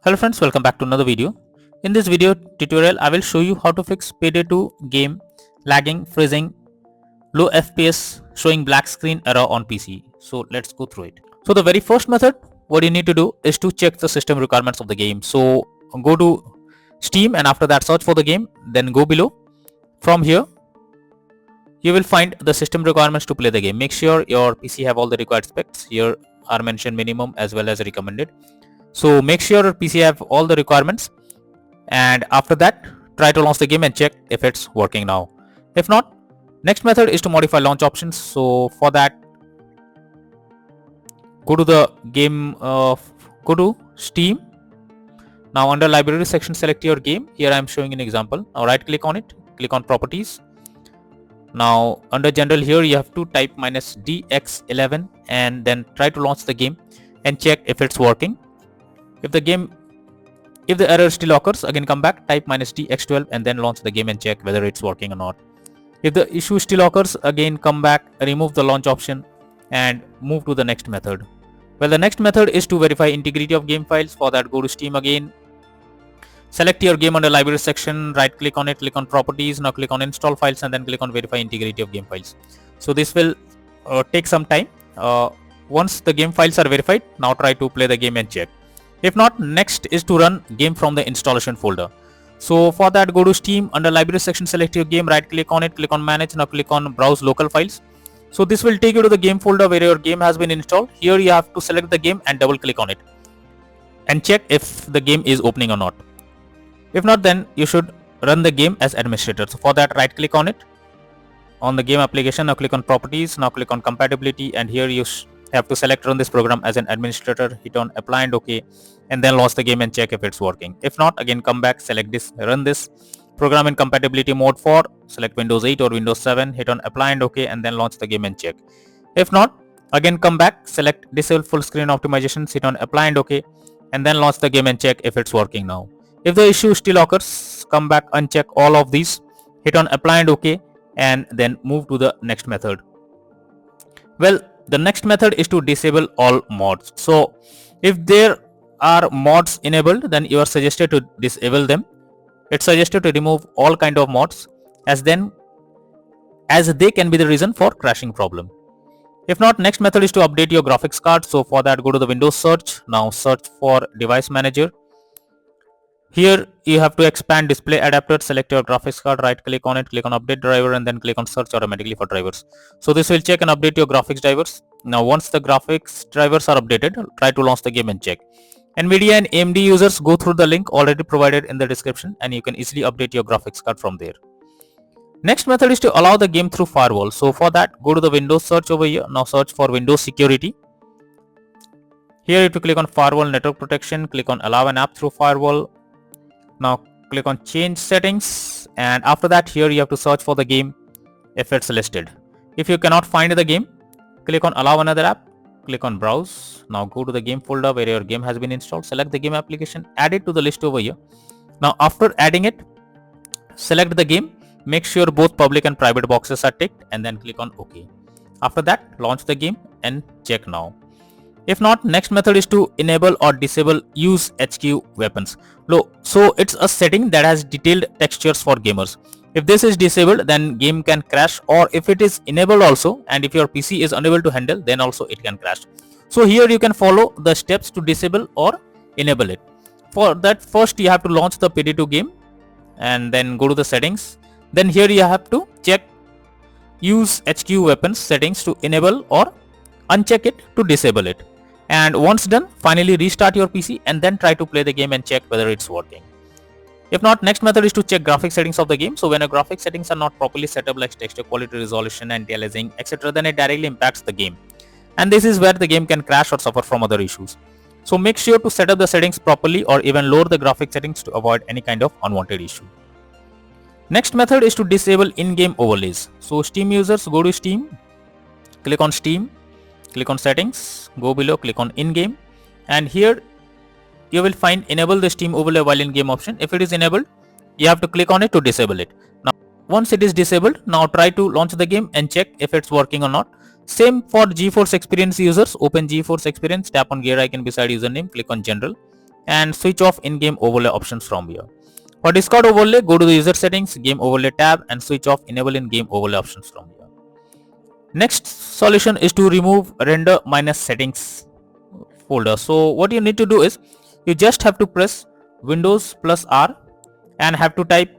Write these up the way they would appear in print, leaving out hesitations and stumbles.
Hello friends, welcome back to another video. In this video tutorial, I will show you how to fix Payday 2 game lagging, freezing, low FPS, showing black screen error on PC. So let's go through it. So the very first method, what you need to do is to check the system requirements of the game. So go to Steam and after that search for the game, then go below. From here, you will find the system requirements to play the game. Make sure your PC have all the required specs. Here are mentioned minimum as well as recommended. So make sure your PC have all the requirements, and after that try to launch the game and check if it's working now. If not, next method is to modify launch options. So for that, go to the game, go to Steam. Now under library section, select your game. Here I am showing an example. Now right click on it, click on properties. Now under general, here you have to type -dx11 and then try to launch the game and check if it's working. If the error still occurs, again come back, type -dx12 and then launch the game and check whether it's working or not. If the issue still occurs, again come back, remove the launch option and move to the next method. Well, the next method is to verify integrity of game files. For that, go to Steam again, select your game under library section, right click on it, click on properties. Now click on install files and then click on verify integrity of game files. So this will take some time. Once the game files are verified, now try to play the game and check. If not, next is to run game from the installation folder. So for that, go to Steam, under library section, select your game, right click on it, click on manage. Now click on browse local files. So this will take you to the game folder where your game has been installed. Here you have to select the game and double click on it and check if the game is opening or not. If not, then you should run the game as administrator. So for that, right click on it, on the game application. Now click on properties. Now click on compatibility, and here you have to select run this program as an administrator, hit on apply and OK, and then launch the game and check if it's working. If not, again come back, select this, run this program in compatibility mode for, select Windows 8 or Windows 7, hit on apply and OK, and then launch the game and check. If not, again come back, select disable full screen optimizations, hit on apply and OK, and then launch the game and check if it's working now. If the issue still occurs, come back, uncheck all of these, hit on apply and OK, and then move to the next method. Well, the next method is to disable all mods. So if there are mods enabled, then you are suggested to disable them. It's suggested to remove all kind of mods, as they can be the reason for crashing problem. If not, next method is to update your graphics card. So for that, go to the Windows search. Now search for device manager. Here you have to expand display adapter, select your graphics card, right click on it, click on update driver, and then click on search automatically for drivers. So this will check and update your graphics drivers. Now once the graphics drivers are updated, try to launch the game and check. NVIDIA and AMD users, go through the link already provided in the description and you can easily update your graphics card from there. Next method is to allow the game through firewall. So for that, go to the Windows search over here. Now search for Windows security. Here you have to click on firewall network protection, click on allow an app through firewall. Now click on change settings, and after that, here you have to search for the game if it's listed. If you cannot find the game, click on allow another app, click on browse. Now go to the game folder where your game has been installed, select the game application, add it to the list over here. Now after adding it, select the game, make sure both public and private boxes are ticked, and then click on OK. After that, launch the game and check now. If not, next method is to enable or disable use HQ weapons. So it's a setting that has detailed textures for gamers. If this is disabled, then game can crash, or if it is enabled also, and if your PC is unable to handle, then also it can crash. So here you can follow the steps to disable or enable it. For that, first you have to launch the Payday 2 game and then go to the settings. Then here you have to check use HQ weapons settings to enable or uncheck it to disable it. And once done, finally restart your PC and then try to play the game and check whether it's working. If not, next method is to check graphic settings of the game. So when your graphic settings are not properly set up, like texture quality, resolution, anti-aliasing, etc., then it directly impacts the game. And this is where the game can crash or suffer from other issues. So make sure to set up the settings properly or even lower the graphic settings to avoid any kind of unwanted issue. Next method is to disable in-game overlays. So Steam users, go to Steam, click on Steam, click on settings, go below, click on in-game, and here you will find enable the Steam overlay while in game option. If it is enabled, you have to click on it to disable it. Now once it is disabled, now try to launch the game and check if it's working or not. Same for GeForce Experience users. Open GeForce Experience, tap on gear icon beside username, click on general, and switch off in-game overlay options from here. For Discord overlay, go to the user settings, game overlay tab, and switch off enable in-game overlay options from here. Next solution is to remove render minus settings folder. So what you need to do is you just have to press Windows plus R and have to type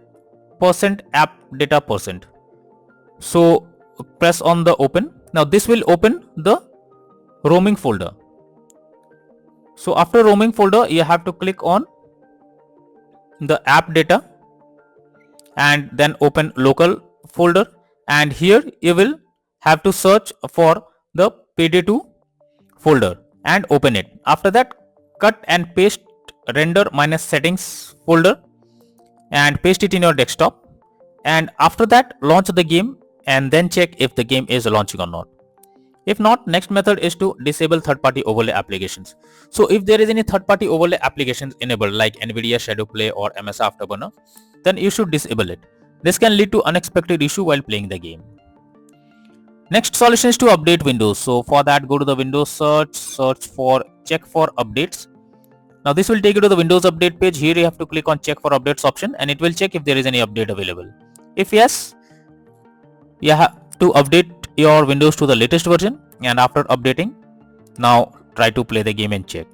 %app data %. So press on the open. Now this will open the roaming folder. So after roaming folder, you have to click on the app data and then open local folder, and here you will have to search for the Payday 2 folder and open it. After that, cut and paste render minus settings folder and paste it in your desktop, and after that launch the game and then check if the game is launching or not. If not, next method is to disable third-party overlay applications. So if there is any third-party overlay applications enabled like Nvidia Shadow Play or MS Afterburner, then you should disable it. This can lead to unexpected issue while playing the game. Next solution is to update Windows. So for that, go to the Windows search for check for updates. Now this will take you to the Windows update page. Here you have to click on check for updates option and it will check if there is any update available. If yes, you have to update your Windows to the latest version, and after updating, now try to play the game and check.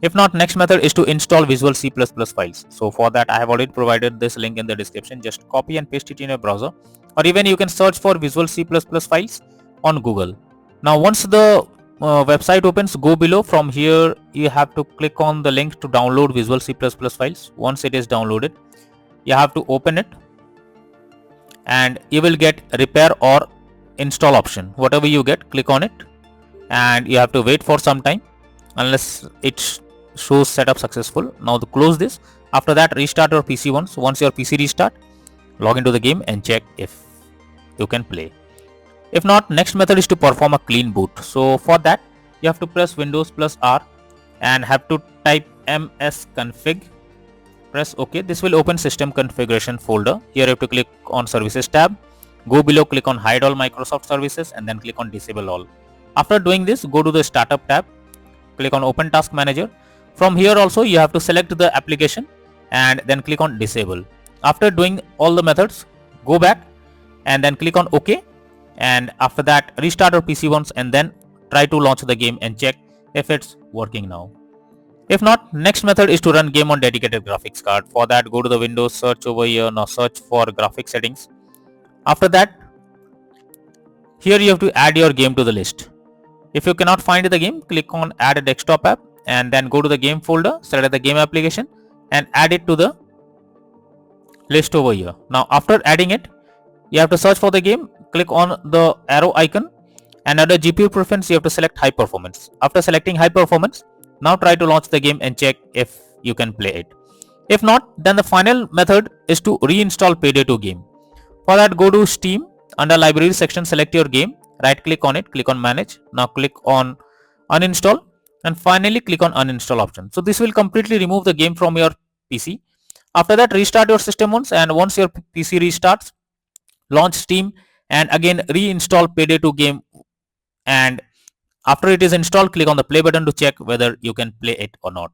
If not, next method is to install Visual C++ files. So for that, I have already provided this link in the description. Just copy and paste it in your browser, or even you can search for Visual C++ files on Google. Now once the website opens, go below. From here you have to click on the link to download Visual C++ files. Once it is downloaded, you have to open it and you will get repair or install option. Whatever you get, click on it and you have to wait for some time unless it shows setup successful. Now to close this. After that, restart your PC once. Once your PC restart, log into the game and check if you can play. If not, next method is to perform a clean boot. So for that, you have to press Windows plus R and have to type msconfig. Press OK. This will open system configuration folder. Here you have to click on services tab. Go below, click on hide all Microsoft services and then click on disable all. After doing this, go to the startup tab. Click on open task manager. From here also you have to select the application and then click on disable. After doing all the methods, go back and then click on OK. And after that, restart your PC once and then try to launch the game and check if it's working now. If not, next method is to run game on dedicated graphics card. For that, go to the Windows search over here. Now search for graphics settings. After that, here you have to add your game to the list. If you cannot find the game, click on add a desktop app and then go to the game folder, select the game application and add it to the list over here. Now after adding it, you have to search for the game, click on the arrow icon and under GPU preference you have to select high performance. After selecting high performance, now try to launch the game and check if you can play it. If not, then the final method is to reinstall Payday 2 game. For that, go to Steam, under library section select your game, right click on it, click on manage. Now click on uninstall and finally click on uninstall option. So this will completely remove the game from your PC. After that, restart your system once, and once your PC restarts, launch Steam and again reinstall Payday 2 game, and after it is installed, click on the play button to check whether you can play it or not.